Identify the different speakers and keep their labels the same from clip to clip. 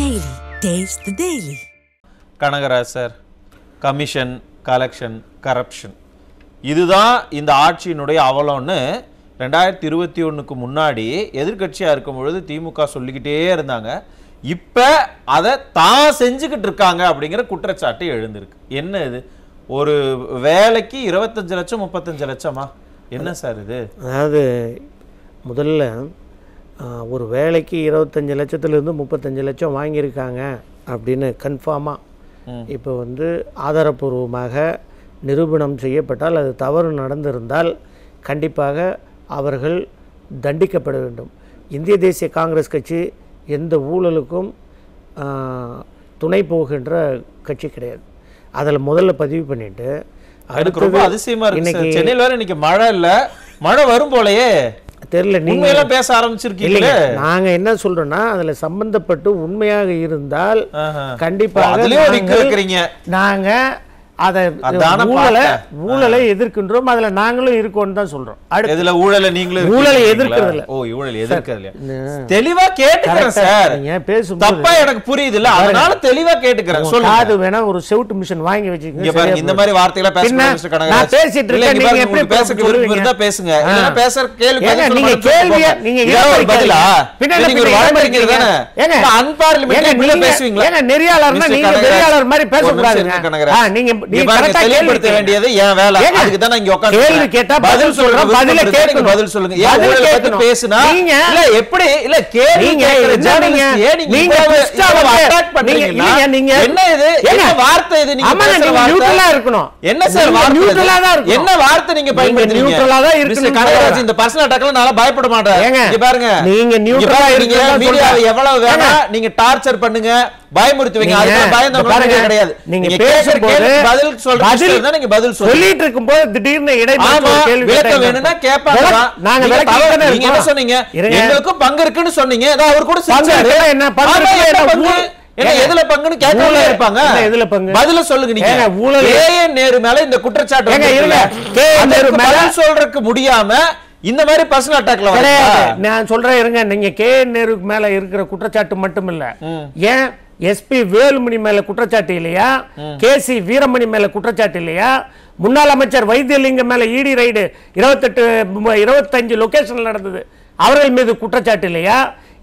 Speaker 1: Daily. Taste the Daily.
Speaker 2: கனகராசர், commission, collection, corruption, இதுதான் இந்த ஆட்சியினுடைய அவலம்னு 2021க்கு முன்னாடி எதிர்கட்சியாக இருக்கும் பொழுது திமுக சொல்லிக்கிட்டே இருந்தாங்க. இப்போ அதை தான் செஞ்சுக்கிட்டு இருக்காங்க அப்படிங்கிற குற்றச்சாட்டு எழுந்திருக்கு. என்ன இது? ஒரு வேலைக்கு 25 லட்சம் 35 லட்சமா? என்ன சார் இது?
Speaker 3: அதாவது முதல்ல ஒரு வேலைக்கு 25 லட்சத்துலேருந்து 35 லட்சம் வாங்கியிருக்காங்க அப்படின்னு கன்ஃபார்மாக இப்போ ஆதாரப்பூர்வமாக நிரூபணம் செய்யப்பட்டால், அது தவறு நடந்திருந்தால் கண்டிப்பாக அவர்கள் தண்டிக்கப்பட வேண்டும். இந்திய தேசிய காங்கிரஸ் கட்சி எந்த ஊழலுக்கும் துணை போகின்ற கட்சி கிடையாது. அதில் முதல்ல பதிவு பண்ணிட்டு,
Speaker 2: எனக்கு ரொம்ப அதிசயமா இருக்கு. சென்னையில் வேற இன்னைக்கு மழை இல்லை, மழை வரும் போலயே
Speaker 3: தெரியல.
Speaker 2: நீங்க பேச ஆரம்பிச்சிருக்கீங்க.
Speaker 3: நாங்க என்ன சொல்றோம்னா, அதுல சம்பந்தப்பட்டு உண்மையாக இருந்தால் கண்டிப்பாக நாங்க அதை ஊழலை எதிர்க்கின்றோம். அதுல நாங்களும் இருக்கோம் தான் சொல்றோம்.
Speaker 2: இதுல ஊழலை நீங்களும்
Speaker 3: ஊழலை எதிர்க்கிறதுல
Speaker 2: தெளிவா கேட்டுக்கிறேன் சார். பேசும் தப்பா எனக்கு புரியுது இல்ல, அதனால தெளிவா கேட்டுக்கிறேன்.
Speaker 3: அது வேணா ஒரு செவுட் மிஷின் வாங்கி வச்சுக்கோங்க.
Speaker 2: இந்த மாதிரி வார்த்தைகளை
Speaker 3: பேசிட்டு இருக்கேன். நீங்க எப்படி
Speaker 2: பேச பேசுங்க. பேசுற கேள்வி
Speaker 3: நீங்க கேள்வியா நீங்க
Speaker 2: பதிலா நீங்க ஒரு வழக்கறிஞர் தானே, அன்பார்லிமெண்டரி பேசுவீங்களா?
Speaker 3: ஏங்க நெறியாளர்னா நீங்க நெறியாளர் மாதிரி பேச கூடாதுங்க. நீங்க
Speaker 2: தெளிவுபடுத்த வேண்டியது ஏன் வேலை. அதுக்கு தான் இங்க உட்கார்ந்து கேள்வி கேட்டா பதில் சொல்றேன். பதில கேட்கணும், பதில் சொல்லுங்க. ஏன் ஊழல் பத்தி பேசினா இல்ல எப்படி இல்ல கேள்வி கேக்குற ஜர்னலிஸ்ட் நீங்க அட்டாக் பண்றீங்க. நீங்க என்ன இது? என்ன வார்த்தை இது? நீங்க நியூட்ரலா இருக்கணும். என்ன சார் நியூட்ரலா தான் இருக்கணும். என்ன வார்த்தை நீங்க பயன்படுத்துறீங்க? நியூட்ரலா தான் இருக்கணும். கனகராஜ், இந்த பர்சனல் அட்டாக்ல நான் பயப்பட மாட்டேன். இங்க பாருங்க, நீங்க நியூட்ரலா இருக்கீங்க. மீடியாவை எவ்வளவு வேணா நீங்க டார்ச்சர் பண்ணுங்க, பயமுறுத்துவீங்க. அதுக்கு பயந்தவங்க கிடையாது. நீங்க பேசும்போது பதில் சொல்றீங்க, நீங்க பதில் சொல்லிட்டு இருக்கும்போது திடீர்னு இடைமறிப்பு கேள்வி வேணும்னா கேட்பாங்க. நாங்க நீங்க என்ன சொன்னீங்க? எங்களுக்கும் பங்கு இருக்குன்னு சொன்னீங்க. அவர் கூட செஞ்சாரு. என்ன பங்கு? என்ன எதுல பங்குன்னு கேட்கவே இருப்பாங்க. எதுல பங்கு? பதில சொல்லுங்க. நீங்க கேஎன் நேரு மேல இந்த குற்றச்சாட்டு கேஎன் நேரு மேல சொல்றதுக்கு முடியாம இந்த மாதிரி பர்சனல் அட்டாக்ல கிடையாது. நான் சொல்றேன் இருங்க. நீங்க கேஎன் நேருக்கு மேல இருக்கிற குற்றச்சாட்டு மட்டும் இல்ல, ஏன் எஸ்பி வேலுமணி மேல குற்றச்சாட்டு இல்லையா? கேசி வீரமணி மேல குற்றச்சாட்டு இல்லையா? முன்னாள் அமைச்சர் வைத்தியலிங்கம் மேல இடி ரைடு 25 லொகேஷன்ல நடந்தது, அவர்கள் மீது குற்றச்சாட்டு இல்லையா?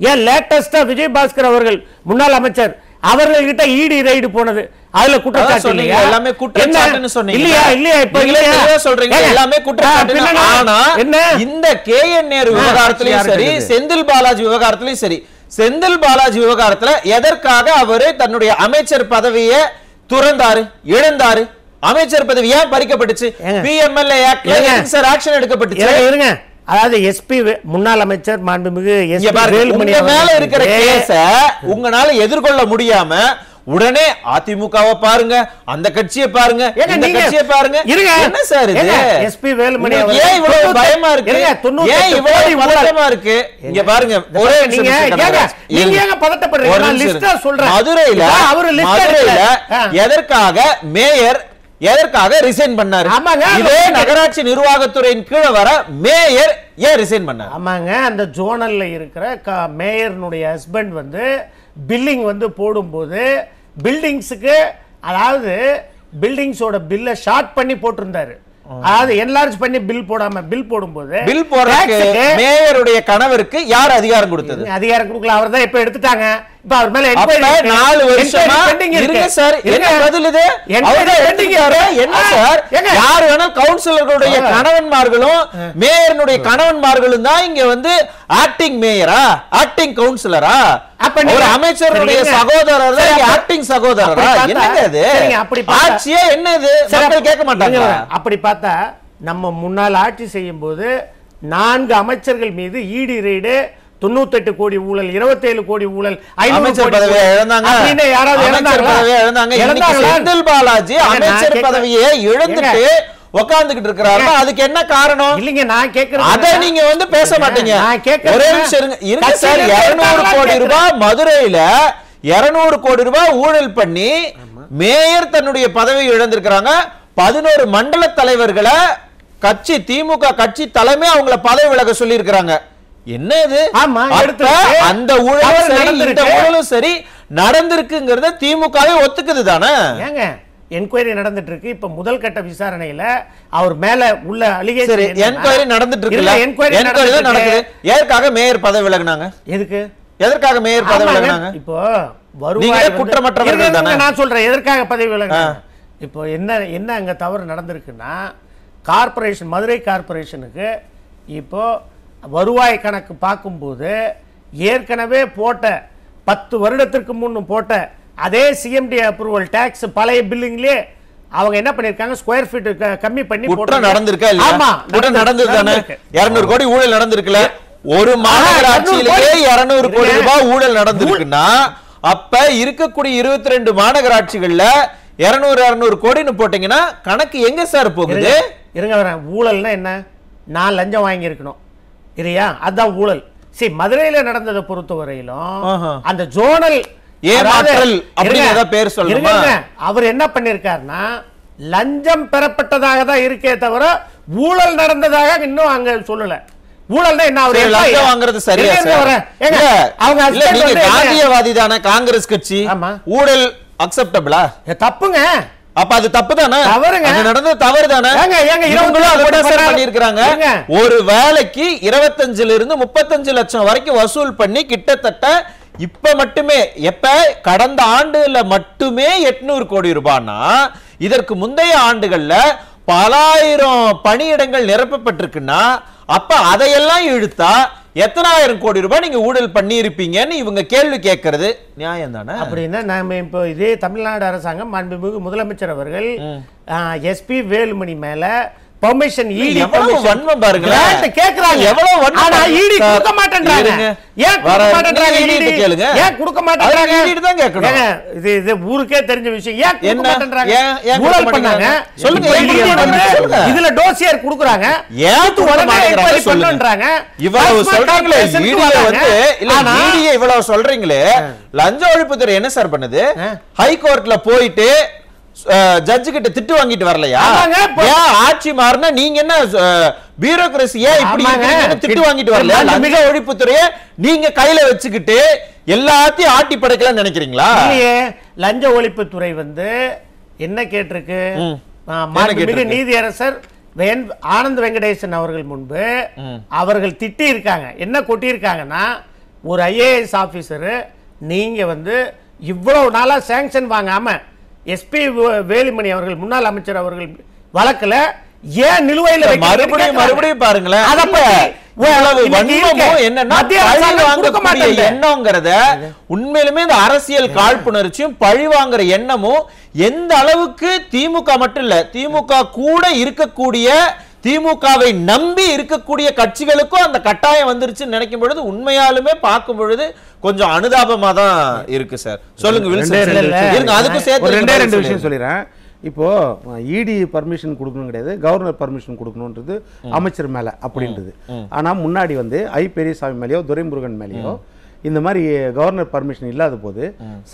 Speaker 2: ஏன் லேட்டஸ்டா விஜயபாஸ்கர் அவர்கள் முன்னாள் அமைச்சர், அவர்கள்கிட்ட இடி ரைடு போனது, அதுல குற்றச்சாட்டு இல்லையா? எல்லாமே குற்றச்சாட்டுன்னு சொன்னீங்க இல்லையா? இல்லையா? இப்ப இல்லையா சொல்றீங்க? எல்லாமே குற்றச்சாட்டு. ஆனா இந்த கேஎன் நேரு விவகாரத்திலயும் சரி, செந்தில் பாலாஜி விவகாரத்திலயும் சரி, செந்தில் பாலாஜி விவகாரத்துல எதற்காக அவரு தன்னுடைய அமைச்சர் பதவியை துறந்தாரு, இழந்தாரு? அமைச்சர் பதவி ஏன் பறிக்கப்பட்டுச்சு? பிஎம்எல்ஏ ஆக்ட்ல சார் ஆக்ஷன் எடுக்கப்பட்டுச்சு. இருங்க, அதாவது எஸ்பி முன்னாள் அமைச்சர் மாண்புமிகு வேலுமணி மேல இருக்கிற கேஸ உங்களால எதிர்கொள்ள முடியாம உடனே அதிமுகவை பாருங்க, அந்த கட்சியை பாருங்க, இந்த கட்சியை பாருங்க. என்ன சார் இது? எஸ்பி வேலுமணி ஏன் இவ்வளவு பயமா இருக்கு? ஏன் இவ்வளவு பதட்டமா இருக்கு? இங்க பாருங்க, ஒரே நீங்க ஏங்க பதட்டப்படுறீங்க? நான் லிஸ்டா சொல்றேன். மதுரையில எதற்காக மேயர் எதற்காக ரிசைன் பண்ணாரு? இதே நகராட்சி நிர்வாகத்துறையின் கீழே வர மேயர் ஏன் ரிசைன் பண்ணாரு? ஆமாங்க, அந்த ஜோனல்ல இருக்கிற மேயர்னுடைய ஹஸ்பண்ட் பில்லிங் போடும்போது பில்டிங்ஸுக்கு, அதாவது பில்டிங்ஸோட பில்லை ஷார்ட் பண்ணி போட்டிருந்தாரு. அதாவது என்லார்ஜ் பண்ணி பில் போடாம பில் போடும்போது பில் போடுறதுக்கு மேயருடைய கணவருக்கு யார் அதிகாரம் கொடுத்தது? அதிகாரம் கொடுக்கல, அவர் தான் இப்ப எடுத்துட்டாங்க. இப்ப அவர் மேல 4 வருஷமா இருக்கு சார். என்ன பதில் இது? என்ன சார்? யார் வேணா கவுன்சிலர்களுடைய கணவன்மார்களும் மேயருடைய கணவன்மார்களும் தான் இங்க ஆக்டிங் மேயரா, ஆக்டிங் கவுன்சிலரா? அப்ப ஒரு அமைச்சருடைய சகோதரர் ஆக்டிங் சகோதரரா? என்னங்க இது? ஆட்சியே என்ன இது? மக்கள் கேட்க மாட்டாங்க. அப்படி பார்த்தா நம்ம முன்னாள் ஆட்சி செய்யும் போது 4 அமைச்சர்கள் மீது இடி ரைடு, 98 கோடி ஊழல், 27 கோடி ஊழல், அமைச்சர் பதவியை இழந்தாங்க. செந்தில் பாலாஜி அமைச்சர் பதவியை இழந்துட்டு உட்கார்ந்துகிட்டு இருக்கிறாரு. அதுக்கு என்ன காரணம்? இல்லைங்க, நான் கேக்குறேன். அத நீங்க பேச மாட்டீங்க. ஒரே நிமிஷம் இருங்க சார். 200 கோடி ரூபாய் மதுரையில 200 கோடி ரூபாய் ஊழல் பண்ணி மேயர் தன்னுடைய பதவியை இழந்திருக்கிறாங்க. 11 மண்டல தலைவர்களை கட்சி திமுக கட்சி தலைமை அவங்களை பதவி விலக சொல்லி இருக்கிறாங்க. என்ன இது? அந்த ஊழலும் சரி, இந்த ஊழலும் சரி, நடந்திருக்குங்கிறத திமுகவே ஒத்துக்குது தானே?
Speaker 3: ஏங்க என்கொயரி நடந்துட்டு இருக்கு. இப்ப முதல் கட்ட விசாரணையில அவர் மேல உள்ள அலிகேஷன்
Speaker 2: என்கொயரி நடந்துட்டு இருக்குல்ல, என்கொயரி நடக்குது. எதற்காக மேயர் பதவி விலகுனாங்க? எதற்காக மேயர் பதவி விலகுனாங்க?
Speaker 3: இப்போ வருவாய் குற்றமற்றவர்கள் தானே. நான் சொல்றேன் எதற்காக பதவி விலகுனாங்க. இப்போ என்ன அங்க தவறு நடந்திருக்குன்னா, கார்ப்பரேஷன் மதுரை கார்ப்பரேஷனுக்கு இப்போ வருவாய் கணக்கு பார்க்கும்போது ஏற்கனவே போட்ட 10 வருடத்திற்கு முன்னு போட்ட அதே சிஎம்டி அப்ரூவல் டாக்ஸ் பழைய பில்லிங்லயே அவங்க என்ன பண்ணிருக்காங்க, ஸ்கொயர் ஃபீட் கம்மி பண்ணி
Speaker 2: குற்றம் நடந்திருக்கா இல்லையா? ஆமா, குற்றம் நடந்துதானே. 200 கோடி ஊழல் நடந்திருக்குல. ஒரு மாநகராட்சியிலேயே 200 கோடி ரூபாய் ஊழல் நடந்திருக்குன்னா அப்ப இருக்கக்கூடிய 22 மாநகராட்சிகள்ல 200 கோடின்னு போட்டீங்கன்னா கணக்கு எங்க சார் போகுது?
Speaker 3: இருங்க வரேன். ஊழல்னா என்ன? நான் லஞ்சம் வாங்கி இருக்கணும் இல்லையா, அதுதான் ஊழல். சரி, மதுரையில நடந்ததை பொறுத்தவரையிலும் அந்த ஜோனல்
Speaker 2: ஏமாற்றல் அப்படிங்கறத பேர் சொல்லுங்க.
Speaker 3: அவர் என்ன பண்ணிருக்காருன்னா லஞ்சம் பெறப்பட்டதாக தான் இருக்கே தவிர ஊழல் நடந்ததாக இன்னும் அங்க சொல்லல. ஊழல்னா என்ன? அவர்
Speaker 2: லஞ்சம் வாங்குறது சரியா சார்?
Speaker 3: அவங்க
Speaker 2: நீங்க காந்தியவாதி தானே காங்கிரஸ் கட்சி, ஊழல் அக்செப்டபிளா?
Speaker 3: தப்புங்க.
Speaker 2: அப்ப அது தப்பு தானே,
Speaker 3: தவறுங்க.
Speaker 2: நடந்தது தவறு தானே. ஒரு வேலைக்கு 25 இருந்து 35 லட்சம் வரைக்கும் வசூல் பண்ணி கிட்டத்தட்ட இப்ப மட்டுமே கடந்த ஆண்டுல மட்டுமே 800 கோடி ரூபாய்னா இதற்கு முந்தைய ஆண்டுகள்ல பலாயிரம் பணியிடங்கள் நிரப்பப்பட்டிருக்குன்னா அப்ப அதையெல்லாம் இழுத்தா எத்தனை ஆயிரம் கோடி ரூபாய் நீங்க ஊழல் பண்ணி இருப்பீங்கன்னு இவங்க கேள்வி கேட்கறது நியாயம் தானே?
Speaker 3: அப்படின்னா நாம இப்போ இதே தமிழ்நாடு அரசாங்கம் மாண்புமிகு முதலமைச்சர் அவர்கள் எஸ்பி வேலுமணி மேல பெர்மிஷன் ஈடி
Speaker 2: வன்மம் பாருங்க
Speaker 3: கேக்குறாங்க. எவ்வளவு வன்மம்? ஆனா ஈடி கொடுக்க மாட்டேன்றாங்க. ஏன் கொடுக்க மாட்டேன்றாங்க? ஈடி கேளுங்க. ஏன் கொடுக்க மாட்டேன்றாங்க? ஈடி தான் கேட்கணும். இது ஊருக்கே தெரிஞ்ச விஷயம். ஏன் கொடுக்க மாட்டேன்றாங்க? ஊழல் பண்ணாங்க சொல்லுங்க. இதுல டோசியர் கொடுக்கறாங்க. ஏன் உடனே என்கொயரி பண்ணன்றாங்க. இவ்வளவு சொல்றீங்களே ஈடியை வந்து இல்ல ஈடியை இவ்வளவு சொல்றீங்களே, லஞ்ச ஒழிப்புத்துறை என்ன சார் பண்ணுது? ஹை கோர்ட்ல போயிட்டு ஜட்ஜ் கிட்ட திட்டு வாங்கிட்டு வரலையா? ஆட்சி மாறினா நீங்க என்ன பியூரோக்ரசி இப்படி திட்டு வாங்கிட்டு வரல? லஞ்ச ஒழிப்புத்துறையை நீங்க கையில வச்சுக்கிட்டு எல்லாத்தையும் ஆட்டி படைக்கலாம் நினைக்கிறீங்களா? லஞ்ச ஒழிப்புத்துறை வந்து என்ன கேட்டிருக்கு? நீதியரசர் ஆனந்த் வெங்கடேசன் அவர்கள் முன்பு அவர்கள் திட்டி இருக்காங்க. என்ன கொட்டி இருக்காங்கன்னா, ஒரு ஐஏஎஸ் ஆபீசர் நீங்க வந்து இவ்வளவு நாளா சாங்ஷன் வாங்காம எஸ்பி வேலுமணி அவர்கள் முன்னாள் அமைச்சர் அவர்கள் வழக்குல ஏன் நிலுவையில்
Speaker 2: மறுபடியும் பாருங்களேன். எண்ணம்ங்கறத உண்மையிலுமே இந்த அரசியல் காழ்ப்புணர்ச்சியும் பழி வாங்குற எண்ணமும் எந்த அளவுக்கு திமுக மட்டும் இல்ல, திமுக கூட இருக்கக்கூடிய திமுகவை நம்பி இருக்கக்கூடிய கட்சிகளுக்கும் அந்த கட்டாயம் வந்துருச்சு நினைக்கும் பொழுது உண்மையாலுமே பார்க்கும் பொழுது கொஞ்சம் அனுதாபமா தான் இருக்கு சார். சொல்லுங்க வில்சன். அதுக்கு சேர்த்து
Speaker 4: ரெண்டு விஷயம் சொல்லிடுறேன். இப்போ இடி பர்மிஷன் கொடுக்கணும் கிடையாது, கவர்னர் பர்மிஷன் கொடுக்கணும்ன்றது அமைச்சர் மேல அப்படின்றது. ஆனா முன்னாடி வந்து ஐ பெரியசாமி மேலேயோ துரைமுருகன் மேலேயோ இந்த மாதிரி கவர்னர் பர்மிஷன் இல்லாத போது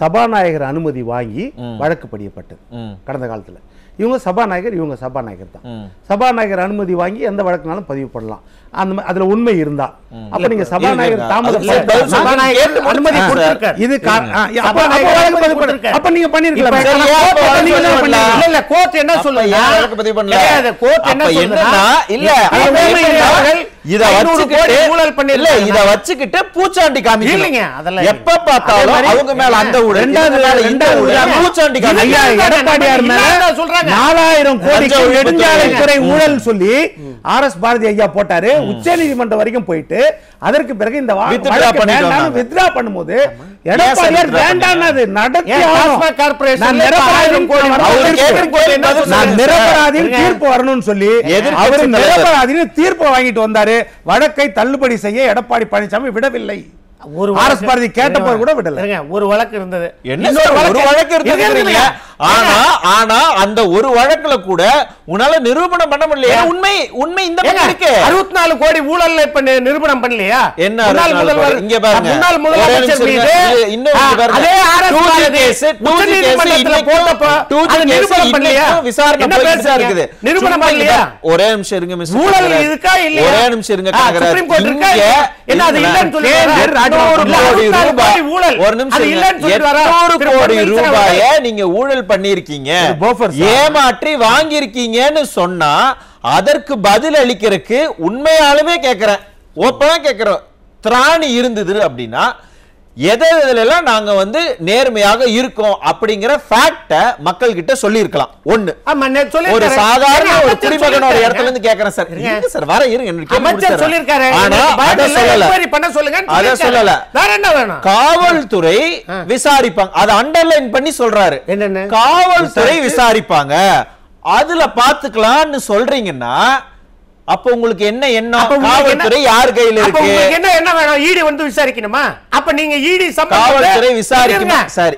Speaker 4: சபாநாயகர் அனுமதி வாங்கி வழக்கு பதியப்பட்டது கடந்த காலத்துல. இவங்க சபாநாயகர் தான். சபாநாயகர் அனுமதி வாங்கி எந்த வழக்குனாலும் பதிவு பண்ணலாம். அந்த அதுல உண்மை இருந்தா அப்ப நீங்க சபாநாயகர் அனுமதி கொடுத்திருக்காரு. இது அப்ப நீங்க பண்ணிருக்கலாம். இல்ல கோர்ட் என்ன சொல்லுங்க? பதிவு பண்ணல. கோர்ட் என்ன சொல்லுன்னா இல்ல
Speaker 2: இத வச்சுக்கிட்டு பூச்சாண்டி காமிக்கலங்க. அதெல்லாம் எப்ப பார்த்தாலும் அவங்க மேல அந்த ஊழல், பூச்சாண்டி காமிக்கல. எடப்பாடியார் மேல சொல்றாங்க 4000 கோடி நெடுஞ்சாலைத்துறை ஊழல் சொல்லி ஆர்எஸ் பாரதி ஐயா போட்டாரு. உச்ச நீதிமன்றம் வரைக்கும் போயிட்டு அதற்கு பிறகு இந்த வித்ரா பண்ணும்போது எடப்பாடியார் வேண்டானது நடத்தி நிரபராதின்னு தீர்ப்பு வரணும்னு சொல்லி அவர் நிரபராதின்னு தீர்ப்பு வாங்கிட்டு வந்தாரு. வழக்கை தள்ளுபடி செய்ய எடப்பாடி பழனிசாமி விடவில்லை. ஒரு ஆர்எஸ் பாரதி கேட்டப்ப கூட விடல.
Speaker 3: ஒரு வழக்கு இருந்தது.
Speaker 2: ஒரு வழக்கு இருந்தது. ஆனா அந்த ஒரு வழக்குல கூட உன்னால நிரூபணம் பண்ண முடியல. உண்மை இந்த இருக்கு.
Speaker 3: 64 கோடி ஊழல்ல இப்ப நிரூபணம் பண்ணலையா?
Speaker 2: என்ன முன்னாள் முதல்வர்
Speaker 3: இங்க பாருங்க, முன்னாள் முதலமைச்சர் மீது இன்னொரு அதே ஆர்எஸ் பாரதி உச்ச நீதிமன்றத்துல போட்டப்ப அது நிரூபணம் பண்ணலையா?
Speaker 2: விசாரணை போயிட்டு இருக்குது.
Speaker 3: நிரூபணம் பண்ணலையா?
Speaker 2: ஒரே நிமிஷம் இருங்க மிஸ்டர்.
Speaker 3: ஊழல் இருக்கா இல்லையா?
Speaker 2: ஒரே நிமிஷம் இருங்க.
Speaker 3: சுப்ரீம் கோர்ட் இருக்கா? என்ன அது இல்லன்னு சொல்லுங்க.
Speaker 2: ஒரு நிமிஷம் 800 கோடி ரூபாயை நீங்க ஊழல் பண்ணிருக்கீங்க, ஏமாற்றி வாங்கியிருக்கீங்கன்னு சொன்னா அதற்கு பதில் அளிக்கிறதுக்கு உண்மையாலுமே கேட்கிறேன், ஓப்பனா கேட்கிறோம், திராணி இருந்தது அப்படின்னா எதெல்லாம் நாங்க வந்து நேர்மையாக இருக்கோம் அப்படிங்கிற ஃபேக்ட மக்கள் கிட்ட சொல்லி இருக்கலாம். ஒண்ணு ஒரு சாதாரண ஒரு குடிமகனோட இடத்துல இருந்து கேக்குறேன் சார். இருங்க சார், வர இருங்க, அமைச்சர் சொல்லிருக்காரு. ஆனா அத சொல்லல. வேற என்ன வேணும்? காவல்துறை விசாரிப்பாங்க, அத அண்டர்லைன் பண்ணி சொல்றாரு. என்னன்னு? காவல்துறை விசாரிப்பாங்க, அதுல பாத்துக்கலாம்னு சொல்றீங்கன்னா அப்ப உங்களுக்கு என்ன எண்ணம்? காவல்துறை யார் கையில இருக்கு? உங்களுக்கு
Speaker 3: என்ன வேணும்? ஈடி வந்து விசாரிக்கணுமா? அப்ப நீங்க ஈடி
Speaker 2: காவல்துறை விசாரிக்குமா? சார்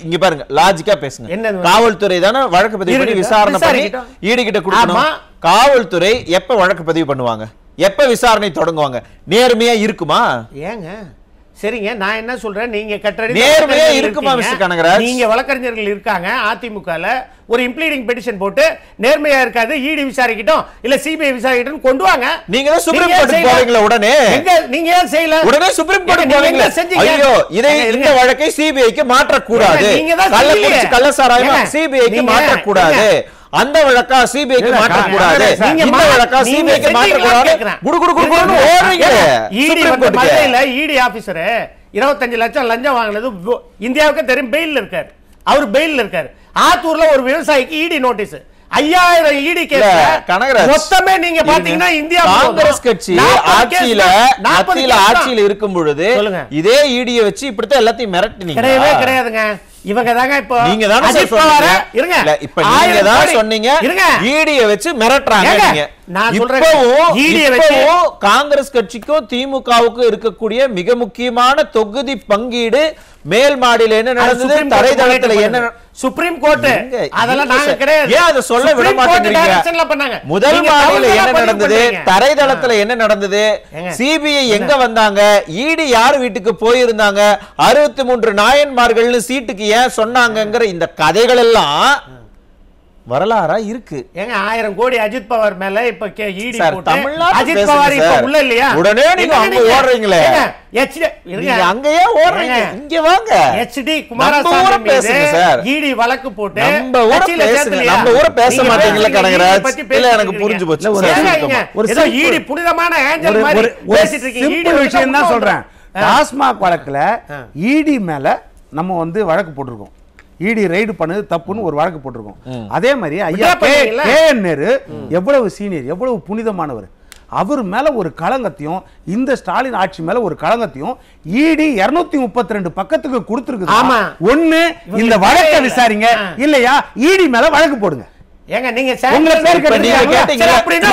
Speaker 2: இங்க பாருங்க, லாஜிக்கா பேசுங்க. காவல்துறை தானே வழக்கு பதிவு பண்ணி விசாரணை பண்ணி ஈடி கிட்ட கொடுக்கணும். காவல்துறை எப்ப வழக்கு பதிவு பண்ணுவாங்க, எப்ப விசாரணை தொடங்குவாங்க? நேர்மையா இருக்குமா?
Speaker 3: ஏங்க சரிங்க, நான் என்ன சொல்றேன், நீங்க கட்டடி
Speaker 2: நேர்மையா இருக்குமா மிஸ்டர் கனகராஜ்?
Speaker 3: நீங்க வழக்கறிஞர்கள் இருக்காங்க அதிமுகல, ஒரு இம்ப்ளீடிங் பெட்டிஷன் போட்டு நேர்மையா இருக்காது, ஈடி விசாரிக்கட்டும் இல்ல சிபிஐ விசாரிக்கட்டும் கொண்டு வாங்க.
Speaker 2: நீங்க தான் சுப்ரீம் கோர்ட் போவீங்களா? உடனே
Speaker 3: நீங்க ஏன் செய்யல?
Speaker 2: உடனே சுப்ரீம் கோர்ட் போவீங்களா? ஐயோ, இந்த வழக்கை சிபிஐக்கு மாற்ற கூடாது, கள்ளசாராயம் சிபிஐக்கு மாற்ற கூடாது, அந்த வழக்கா சிபிஐக்கு மாற்ற கூடாது, இந்த வழக்கா சிபிஐக்கு மாற்ற கூடாது, குடு குடு குடுன்னு ஓடுறீங்க.
Speaker 3: ஈடி வந்து மதுரையில ஈடி ஆபீசர் 25 லட்சம் லஞ்சம் வாங்குனது இந்தியாவுக்கு தெரியும், பெயில்ல இருக்காரு, அவர் பெயில்ல இருக்காரு. ஆத்தூர்ல ஒரு விவசாயிக்கு ஈடி நோட்டீஸ் 5000 ஈடி கேஸ் மொத்தமே நீங்க பாத்தீங்கன்னா இந்தியா
Speaker 2: காங்கிரஸ் கட்சி ஆட்சியில இருக்கும் பொழுது இதே ஈடியை வச்சு இப்படித்தான் எல்லாத்தையும் மிரட்டினீங்க.
Speaker 3: கிடையவே கிடையாதுங்க. இவங்க தாங்க இப்போ
Speaker 2: நீங்க தான சொல்றீங்க. இருங்க, இப்ப நீங்க தான் சொன்னீங்க ஈடியை வச்சு மிரட்டறாங்க. நீங்க நான் சொல்றேன், ஈடியை வச்சு காங்கிரஸ் கட்சிக்கும் திமுகவுக்கும் இருக்கக்கூடிய மிக முக்கியமான தொகுதி பங்கீடு மேல் மாடியில என்ன நடந்தது, தரைதளத்துல என்ன
Speaker 3: சுப்ரீம் கோர்ட் அதெல்லாம் நாங்க கிடையாது.
Speaker 2: ஏன் அத சொல்ல விட மாட்டேங்கிறீங்க? முதல் மாடியில என்ன நடந்தது, தரைதளத்துல என்ன நடந்தது, சிபிஐ எங்க வந்தாங்க, ஈடி யார் வீட்டுக்கு போயிருந்தாங்க, 63 நாயன்மார்கள்னு சீட்டுக்கு ஏன் சொன்னாங்கங்கிற இந்த கதைகள் எல்லாம் வரலாறா இருக்கு.
Speaker 3: ஏங்க 1000 கோடி அஜித் பவார் மேல இப்ப ஈடி போட்டு அஜித் பவார் இப்ப உள்ள இல்லையா?
Speaker 2: உடனே நீங்க அங்க ஓடுறீங்களே, நீங்க அங்கேயே ஓடுறீங்க, இங்க வாங்க.
Speaker 3: எச்டி குமாரசாமி பேசுங்க சார். ஈடி வழக்கு போட்டு
Speaker 2: நம்ம ஊர பேசுங்க, நம்ம ஊர பேச மாட்டீங்களா கனகராஜ்? இல்ல எனக்கு புரிஞ்சு போச்சு.
Speaker 3: ஏதோ ஈடி புனிதமான ஏஞ்சல் மாதிரி பேசிட்டு இருக்கீங்க.
Speaker 4: ஈடி விஷயம் தான் சொல்றேன். டாஸ்மாக் வழக்குல ஈடி மேல நம்ம வந்து வழக்கு போட்டுருக்கோம், ஈடி ரைடு பண்ணது தப்புன்னு ஒரு வழக்கு போட்டிருக்கோம். அதே மாதிரி ஐயா KN நேரு எவ்வளவு சீனியர், எவ்வளவு புனிதமானவர், அவர் மேல ஒரு களங்கத்தையும் இந்த ஸ்டாலின் ஆட்சி மேல ஒரு களங்கத்தையும் ஈடி 232 பக்கத்துக்கு கொடுத்திருக்கு. ஒண்ணு இந்த வழக்கை விசாரிங்க, இல்லையா ஈடி மேல வழக்கு போடுங்க.
Speaker 3: ஏங்க நீங்க
Speaker 2: உங்க பேர் கேட்டீங்க அப்படினா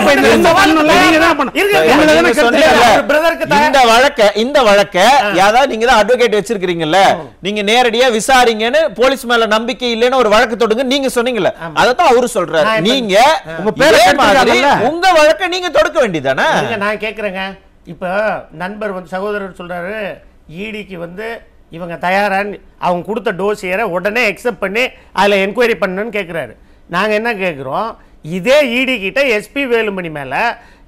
Speaker 2: இந்த வழக்க யாரா நீங்க தான் அட்வொகேட் வச்சிருக்கீங்கல்ல, நீங்க நேரடியா விசாரிங்கன்னு போலீஸ் மேல நம்பிக்கை இல்லைன்னு ஒரு வழக்கு தொடுங்க நீங்க சொன்னீங்கல்ல, அதத்தான் அவரு சொல்றாரு. நீங்க உங்க பேர் மாதிரி உங்க வழக்க நீங்க தொடுக்க வேண்டியதானே?
Speaker 3: நான் கேக்குறேங்க, இப்ப நண்பர் வந்து சகோதரர் சொல்றாரு ஈடிக்கு வந்து இவங்க தயாரான்னு அவங்க கொடுத்த டோசியரை உடனே அக்செப்ட் பண்ணி அதுல என்கொயரி பண்ணணும்னு கேக்குறாரு. நாங்க என்ன கேக்குறோம், இதே ஈடி கிட்ட எஸ்பி வேலுமணி மேல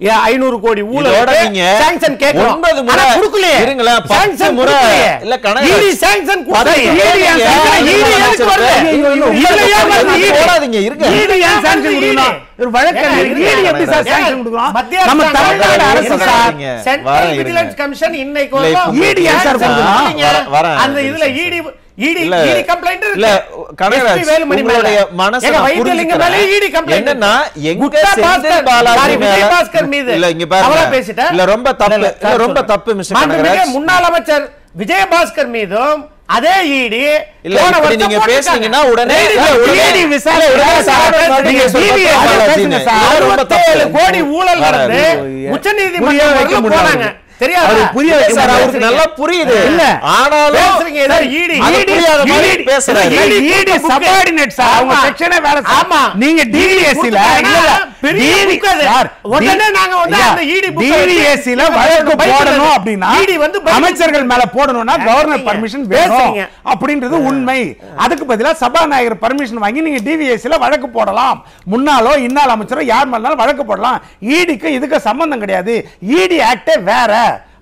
Speaker 3: 500 கோடி ஊழலோட நீங்க சாங்க்ஷன் கேக்குறோம். 9 முறை கொடுக்கலையே, இருங்களா 10 முறை இல்ல கணக்கு ஈடி சாங்க்ஷன் கொடுக்கல. ஈடி எதுக்கு வருது? இல்லையா வந்து போடாதீங்க, இருங்க. ஈடி ஏன் சாங்க்ஷன் கொடுக்கணும்? ஒரு வழக்கு ஈடி எப்படி சார் சாங்க்ஷன் கொடுக்கணும்? நம்ம தமிழ்நாடு அரசு சார் சென்ட்ரல் விஜிலன்ஸ் கமிஷன் இன்னைக்கு ஈடி ஏன் சார் கொடுக்கணும்? அந்த இதுல ஈடி கம்ப்ளைன்ட் இல்ல கனகராஜ் உங்களுடைய மனசை என்னன்னா எங்க செந்தில் பாலாஜி மீது இல்ல இங்க பாருங்க, இல்ல ரொம்ப தப்பு மிஸ்டர் கனகராஜ், முன்னாள் அமைச்சர் விஜயபாஸ்கர் மீதும் அதே ஈடி நீங்க பேசுனீங்கன்னா உடனே கோடி ஊழல் நடந்து உச்சநீதிமன்றம் போனாங்க. தெரியாது, புரியுது சார், அவருக்கு நல்லா புரியுது. இல்ல ஆனாலும் ஈடி பேசுறாரு, ஈடி சபார்டினேட் சார், அவங்க செக்ஷனே வேற. ஆமா, நீங்க டிவிஎஸ்சி ல உடனே நாங்க வந்து அந்த ஈடி டிவிஎஸ்சி ல வழக்கு போடணும் அப்படினா ஈடி வந்து அமைச்சர்கள் மேல போடணும்னா கவர்னர் பர்மிஷன் வேணும் அப்படின்றது உண்மை. அதுக்கு பதிலா சபாநாயகர் பர்மிஷன் வாங்கி நீங்க டிவிஎஸ்சி ல வழக்கு போடலாம், முன்னாலோ இன்னால அமைச்சரோ யார் மேலனாலும் வழக்கு போடலாம். ஈடிக்கு இதுக்கு சம்பந்தம் கிடையாது, ஈடி ஆக்டே வேற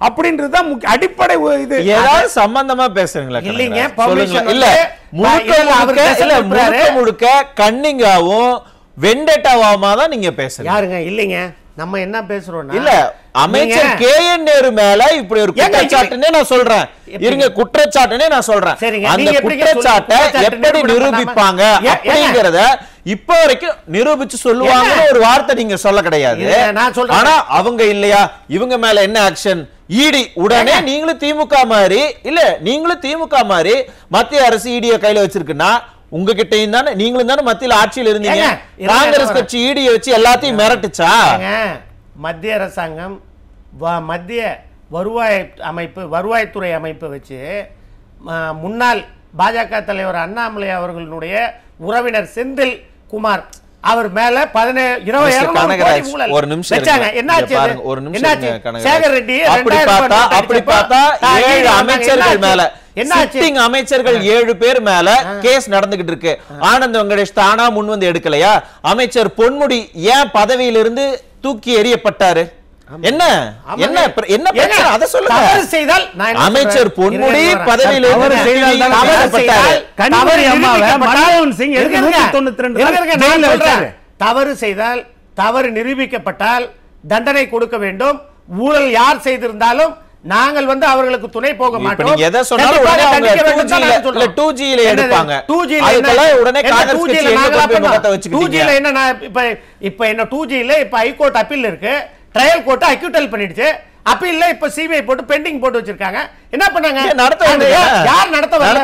Speaker 4: அப்படின்றது தான் அடிப்படை. இது
Speaker 2: ஏதாவது சம்பந்தமா பேசுறீங்களா?
Speaker 3: இல்லைங்க,
Speaker 2: இல்ல முழுக்க கன்னிங்காவும் வெண்டேட்டாவாமா தான் நீங்க பேசுறீங்க.
Speaker 3: யாருங்க? இல்லைங்க, நம்ம என்ன பேசுறோம்
Speaker 2: இல்ல அமைச்சர் KN நேரு மேல இப்படி ஒரு குற்றச்சாட்டுனே நான் சொல்றேன். இருங்க, குற்றச்சாட்டுனே நான் சொல்றேன். அந்த குற்றச்சாட்டை எப்படி நிரூபிப்பாங்க அப்படிங்கறத இப்ப வரைக்கும் நிரூபிச்சு சொல்லுவாங்கன்னு ஒரு வார்த்தை நீங்க சொல்ல கிடையாது. ஆனா அவங்க இல்லையா, இவங்க மேல என்ன ஆக்ஷன்? இடி உடனே நீங்களும் திமுக மாதிரி இல்ல, நீங்களும் திமுக மாதிரி மத்திய அரசு இடிய கையில வச்சிருக்குன்னா உங்ககிட்டயும் தானே, நீங்களும் தானே மத்தியில ஆட்சியில் இருந்தீங்க. காங்கிரஸ் கட்சி இடிய வச்சு எல்லாத்தையும் மிரட்டுச்சா?
Speaker 3: மத்திய அரசாங்கம் மத்திய வருவாய்த்துறை அமைப்பு வச்சு முன்னாள் பாஜக தலைவர் அண்ணாமலை அவர்களுடைய உறவினர் செந்தில் குமார் அவர் மேல 17,20
Speaker 2: ஒரு நிமிஷம்
Speaker 3: சேகர் ரெட்டி
Speaker 2: அப்படி பார்த்தா 7 அமைச்சர்கள் மேல அமைச்சர்கள் 7 பேர் மேல கேஸ் நடந்துகிட்டு இருக்கு. ஆனந்த் வெங்கடேஷ் தானா முன் வந்து எடுக்கலையா? அமைச்சர் பொன்முடி ஏன் பதவியிலிருந்து தூக்கி எறியப்பட்டாரு? என்ன என்ன என்ன பிரச்சனை அத சொல்லுங்க.
Speaker 3: தவறு செய்தால்
Speaker 2: அமைச்சர் பொன்முடி பதவியில் இருந்து
Speaker 4: மன்மோகன் சிங் 1992
Speaker 3: தவறு செய்தால் தவறு நிரூபிக்கப்பட்டால் தண்டனை கொடுக்க வேண்டும். ஊழல் யார் செய்திருந்தாலும் நாங்கள் வந்து அவர்களுக்கு துணை போக மாட்டோம்.
Speaker 2: எதை சொன்னாலும் உடனே அவங்க 2G ல எடுப்பாங்க. 2G ல உடனே காங்கிரஸ் கட்சி முகத்தை வச்சுக்கிட்டீங்க.
Speaker 3: 2G ல என்ன, நான் இப்ப என்ன 2G ல இப்ப ஹைகோர்ட் அப்பீல் இருக்கு, ட்ரையல் கோர்ட் அக்யூட்டல் பண்ணிடுச்சு, அப்பீல்ல இப்ப சிபிஐ போட்டு பெண்டிங் போட்டு வச்சிருக்காங்க. என்ன பண்ணாங்க? யார் நடத்த வரல?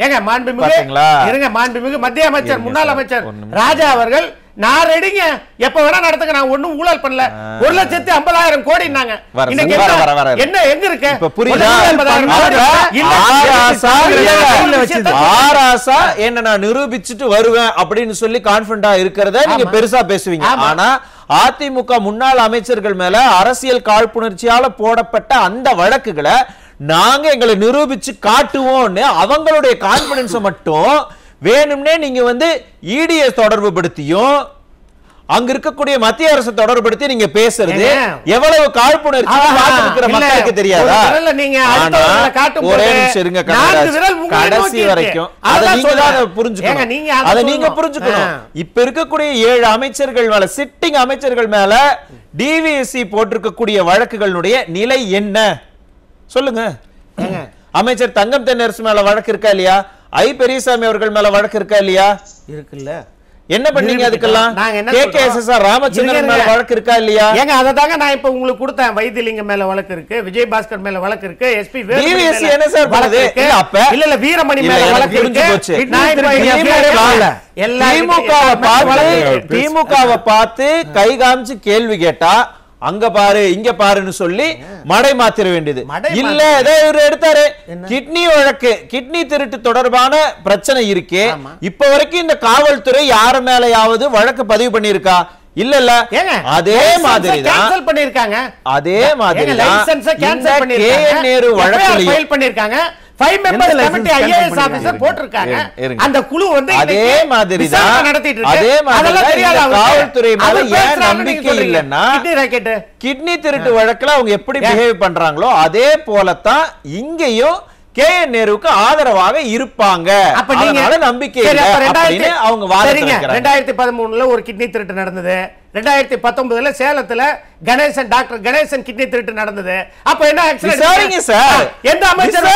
Speaker 3: ஏங்க மாண்புமிகு இருங்க, மாண்புமிகு மத்திய அமைச்சர் முன்னாள் அமைச்சர் ராஜா அவர்கள் நான் ரெடிங்க, எப்ப வேணா நடத்துங்க, நான் ஒண்ணும் ஊழல் பண்ணல, 1,50,000 கோடினாங்க. இன்னைக்கு என்ன எங்க இருக்கு?
Speaker 2: இப்ப புரியுதா? ஆராசா என்ன நான் நிரூபிச்சுட்டு வருவேன் அப்படின்னு சொல்லி கான்ஃபிடண்டா இருக்கிறத நீங்க பெருசா பேசுவீங்க. ஆனா அதிமுக முன்னாள் அமைச்சர்கள் மேல அரசியல் காழ்ப்புணர்ச்சியால போடப்பட்ட அந்த வழக்குகளை நாங்க எங்களை நிரூபிச்சு காட்டுவோம்னு அவங்களுடைய கான்பிடன்ஸ் மட்டும் வேணும்னே நீங்க வந்து இடியை தொடர்பு படுத்தியும் அங்க இருக்கக்கூடிய மத்திய அரசு தொடர்படுத்தி நீங்க பேசுறது எவ்வளவு காழ்ப்புணர்ச்சி மக்களுக்கு தெரியாதா? ஒரே நிமிஷம் இருங்க, கடைசி வரைக்கும் அதை நீங்க புரிஞ்சுக்கணும். இப்ப இருக்கக்கூடிய 7 அமைச்சர்கள் மேல, சிட்டிங் அமைச்சர்கள் மேல டிவிஎஸ்சி போட்டிருக்கக்கூடிய வழக்குகளுடைய நிலை என்ன சொல்லுங்க. அமைச்சர் தங்கம் தென்னரசு மேல வழக்கு இருக்கா இல்லையா? பெரியசாமி அவர்கள் மேல வழக்கு இருக்கா இல்லையா?
Speaker 3: இருக்குல்ல.
Speaker 2: என்ன பண்ணீங்க அதுக்கெல்லாம்? KKSSR ராமச்சந்திரன் மேல வழக்கு இருக்கா இல்லையா?
Speaker 3: ஏங்க அததாங்க நான் இப்ப உங்களுக்கு கொடுத்தேன். வைத்திலிங்கம் மேல வழக்கு இருக்கு, விஜய் பாஸ்கர் மேல வழக்கு இருக்கு, எஸ்பி
Speaker 2: டிவிஎஸ்சி என்ன சார் பண்ணுது? அப்ப
Speaker 3: இல்ல வீரமணி மேல வழக்கு இருக்கு.
Speaker 2: திமுகவை பார்த்து கை காமிச்சு கேள்வி கேட்டா அங்க பாரு இங்க பாருன்னு சொல்லி மடை மாத்திர வேண்டியது இல்ல. ஏதோ இவர் எடுத்தாரு கிட்னி வழக்கு, கிட்னி திருட்டு தொடர்பான பிரச்சனை இருக்கே, இப்ப வரைக்கும் இந்த காவல்துறை யார மேலயாவது வழக்கு பதிவு பண்ணிருக்கா? இல்ல இல்ல. அதே மாதிரி தான்
Speaker 3: பண்ணிருக்காங்க.
Speaker 2: அதே மாதிரி KN நேரு வழக்குல
Speaker 3: பண்ணிருக்காங்க. 5 members committee IAS officer போட்டுருக்காங்க. அந்த குழு வந்து
Speaker 2: அதே மாதிரி தான் நடத்திட்டு இருக்கு. அதே மாதிரி காவல்துறை மேல ஏன் நம்பிக்கை இல்லன்னா கிட்னி திருட்டு வழக்குல அவங்க எப்படி பிஹேவ் பண்றாங்களோ அதே போலத்தான் இங்கேயும் KN நேருவுக்கு ஆதரவாக இருப்பாங்க. அதனால நம்பிக்கை இல்ல அப்படின்னு அவங்க வாதிடுறாங்க.
Speaker 3: 2013ல ஒரு கிட்னி திருட்டு நடந்தது. 2019ல சேலத்துல கணேசன், டாக்டர் கணேசன் கிட்னி திருட்டு நடந்தது. அப்ப என்ன ஆக்சுவலி
Speaker 2: சரிங்க சார்,
Speaker 3: எந்த அமைச்சர்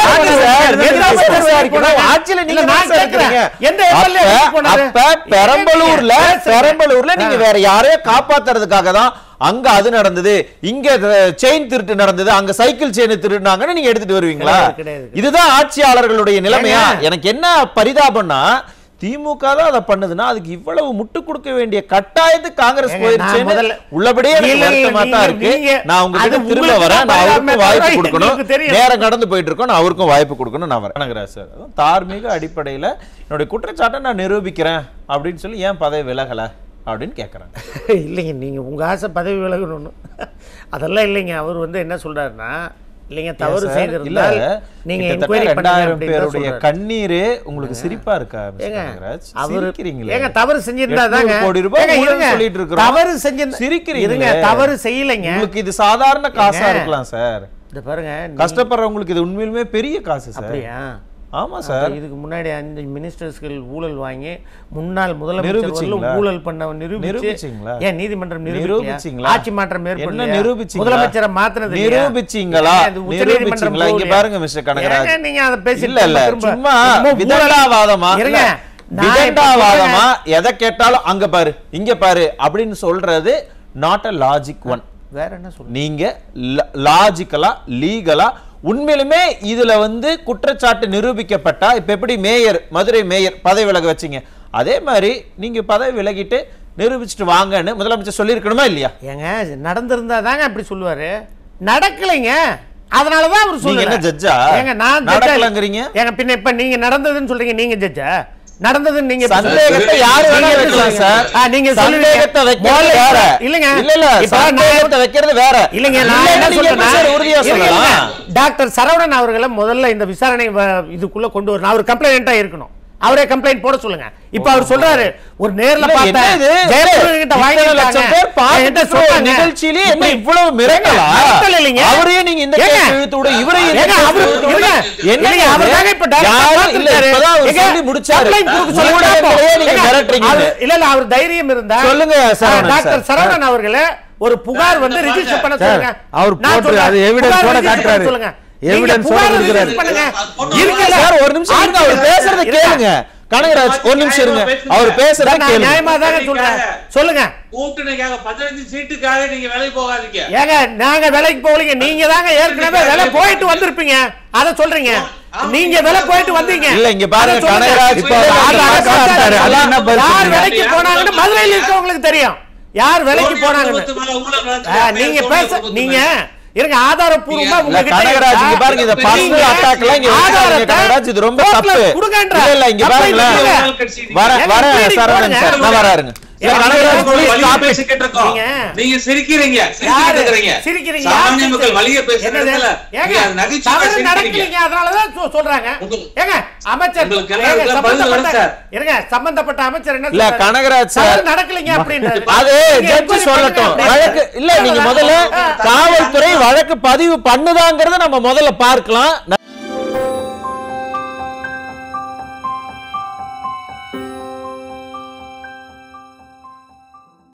Speaker 2: ஆட்சியில நீங்க நான் கேக்குறீங்க எந்த எம்எல்ஏ போனாரு? அப்ப பெரம்பலூர்ல நீங்க வேற யாரையோ காப்பாத்துறதுக்காக தான் அங்க அது நடந்தது, இங்க செயின் திருட்டு நடந்தது, அங்க சைக்கிள் செயின் திருடுனாங்கன்னு நீங்க எடுத்துட்டு வருவீங்களா? இதுதான் ஆட்சியாளர்களுடைய நிலைமையா? எனக்கு என்ன பரிதாபம்னா திமுக தான் அதை பண்ணுதுன்னா அதுக்கு இவ்வளவு முட்டு கொடுக்க வேண்டிய கட்டாயத்துக்கு காங்கிரஸ் போயிருச்சு. உள்ளபடியே வருத்தமா தான் இருக்கு. நான் உங்ககிட்ட திரும்ப வரேன், நான் அவருக்கும் வாய்ப்பு கொடுக்கணும், நேரம் கடந்து போயிட்டு இருக்கோம், நான் அவருக்கும் வாய்ப்பு கொடுக்கணும். நான் வரேன் சார். தார்மீக அடிப்படையில என்னுடைய குற்றச்சாட்டை நான் நிரூபிக்கிறேன் அப்படின்னு சொல்லி ஏன் பதவி விலகல அப்படின்னு கேட்குறாங்க.
Speaker 3: இல்லைங்க, நீங்கள் உங்கள் ஆசை பதவி விலகணும்னு அதெல்லாம் இல்லைங்க. அவர் வந்து என்ன சொல்கிறாருன்னா, இல்லைங்க தவறு செய்திருந்தால் நீங்க என்கொயரி பண்ணுங்க
Speaker 2: 2000 பேருடைய கண்ணீர் உங்களுக்கு சிரிப்பா இருக்கா
Speaker 3: அவர் ஏங்க தவறு செஞ்சிருந்தா தாங்க
Speaker 2: கோடி ரூபாய் சொல்லிட்டு இருக்கோம்
Speaker 3: தவறு செஞ்சிருந்தா சிரிக்கிறீங்க தவறு செய்யலைங்க
Speaker 2: உங்களுக்கு இது சாதாரண காசா இருக்கலாம் சார்
Speaker 3: இந்த பாருங்க
Speaker 2: கஷ்டப்படுறவங்களுக்கு இது உண்மையிலுமே பெரிய காசு சார்
Speaker 3: அப்படியா
Speaker 2: ஆமா சார்
Speaker 3: இதுக்கு முன்னாடி 5 மினிஸ்டர்ஸ்கள் ஊழல் வாங்கி முன்னாள் முதலமைச்சர் ஊழல் பண்ண நிரூபிச்சீங்களா ஏன் நீதிமன்றம் நிரூபிச்சீங்களா ஆட்சி மாற்றம் ஏற்படல நிரூபிச்சீங்களா முதலமைச்சரை மாத்துறது
Speaker 2: நிரூபிச்சீங்களா நிரூபிச்சீங்களா இங்க பாருங்க மிஸ்டர் கனகராஜ்
Speaker 3: நீங்க அத பேசி
Speaker 2: இல்ல சும்மா விதண்டாவாதமா இருங்க விதண்டாவாதமா எதை கேட்டாலும் அங்க பாரு இங்க பாரு அப்படின்னு சொல்றது நாட் a லாஜிக் ஒன்
Speaker 3: வேற என்ன சொல்றீங்க
Speaker 2: நீங்க லாஜிக்கலா லீகலா உண்மையிலுமே இதுல வந்து குற்றச்சாட்டு நிரூபிக்கப்பட்டா இப்ப எப்படி மேயர் மதுரை மேயர் பதவி விலக வச்சீங்க அதே மாதிரி நீங்க பதவி விலகிட்டு நிரூபிச்சுட்டு வாங்கன்னு முதலமைச்சர் சொல்லியிருக்கணுமா இல்லையா
Speaker 3: ஏங்க நடந்திருந்தா தாங்க அப்படி சொல்லுவாரு நடக்கலைங்க அதனாலதான் அவர் சொல்லுங்க
Speaker 2: என்ன ஜட்ஜா
Speaker 3: ஏங்க நான்
Speaker 2: நடக்கலங்கறீங்க
Speaker 3: ஏங்க பின்ன இப்ப நீங்க நடந்ததுன்னு சொல்றீங்க நீங்க ஜட்ஜா நடந்ததுன்னு நீங்க
Speaker 2: சந்தேகத்தை யாரு வேணா வைக்கலாம் சார்
Speaker 3: நீங்க
Speaker 2: சந்தேகத்தை வைக்கிறது வேற
Speaker 3: இல்லங்க
Speaker 2: இல்ல சந்தேகத்தை வைக்கிறது வேற
Speaker 3: இல்லங்க நான் என்ன சொல்றேன் உறுதியா சொல்லலாம் டாக்டர் சரவணன் அவர்களை முதல்ல இந்த விசாரணை இதுக்குள்ள கொண்டு வரணும் அவர் கம்ப்ளைண்டா இருக்கணும் அவரே கம்ப்ளைண்ட் போட சொல்லுங்க இப்ப அவர் சொல்றாரு ஒரு நேர்ல பார்த்தா ஜெயலலிதா கிட்ட வாங்கி லட்சம் பேர் பாத்துட்டு சொல்ற நிகழ்ச்சியிலே என்ன இவ்வளவு மிரட்டலா இல்லங்க அவரே நீங்க இந்த கேஸ் இழுத்துட இவரே என்ன அவர்தாங்க இப்ப டாக்டர் இல்ல இப்பதான் அவர் சொல்லி முடிச்சாரு நீங்க மிரட்டறீங்க இல்ல இல்ல அவர் தைரியம் இருந்தா சொல்லுங்க டாக்டர் சரவணன் அவர்களே ஒரு புகார் வந்து ரெஜிஸ்டர் பண்ண சொல்லுங்க
Speaker 4: அவர் போட்டு அது எவிடன்ஸோட காட்டுறாரு
Speaker 3: சொல்லுங்க
Speaker 4: எவிடன்ஸ் கொடுக்கறாரு
Speaker 2: இருக்கல சார் ஒரு நிமிஷம் இருங்க அவர் பேசுறத கேளுங்க கனகராஜ் ஒரு நிமிஷம் இருங்க அவர் பேசுறத கேளுங்க
Speaker 3: நியாயமா தான சொல்றேன் சொல்லுங்க
Speaker 5: கூட்டணிக்காக 15 சீட்டுக்காக நீங்க வேலைக்கு போகாதீங்க
Speaker 3: ஏங்க நாங்க வேலைக்கு போகலீங்க நீங்க தாங்க ஏற்கனவே வேலை போயிட்டு வந்திருப்பீங்க அத சொல்றீங்க நீங்க வேலை போயிட்டு வந்தீங்க
Speaker 2: இல்ல இங்க பாருங்க கனகராஜ் இப்ப
Speaker 3: யார் வேலைக்கு போனாங்கன்னு மதுரையில இருக்கவங்களுக்கு தெரியும் யார் வேலைக்கு போனாங்கன்னு நீங்க பேச நீங்க இருங்க ஆதாரபூர்வமா உங்ககிட்ட
Speaker 2: கனகராஜ் இங்க பாருங்க இந்த பர்சனல் அட்டாக்லாம் இங்க ஆதாரத்தை கனகராஜ் இது ரொம்ப தப்பு இல்ல இங்க பாருங்க வர சரவணன் சார் நான் வராருங்க கனகராஜ் ப்ளீஸ் ஸ்டாப் இட்
Speaker 5: நீங்க சிரிக்கிறீங்க சிரிக்கிறீங்க சாமானிய மக்கள் வலிய பேசுறதுல நீங்க நகைச்சுவை
Speaker 3: நடக்கீங்க அதனால தான் சொல்றாங்க ஏங்க அமைச்சர் இருங்க சம்பந்தப்பட்ட அமைச்சர் என்ன
Speaker 2: இல்ல கனகராஜ் சார்
Speaker 3: நடக்கலங்க அப்படின்றாரு
Speaker 2: அது ஜட்ஜ் சொல்லட்டும் வழக்கு இல்ல நீங்க முதல்ல காவல்துறை வழக்கு பதிவு பண்ணுதாங்கறத நம்ம முதல்ல பார்க்கலாம்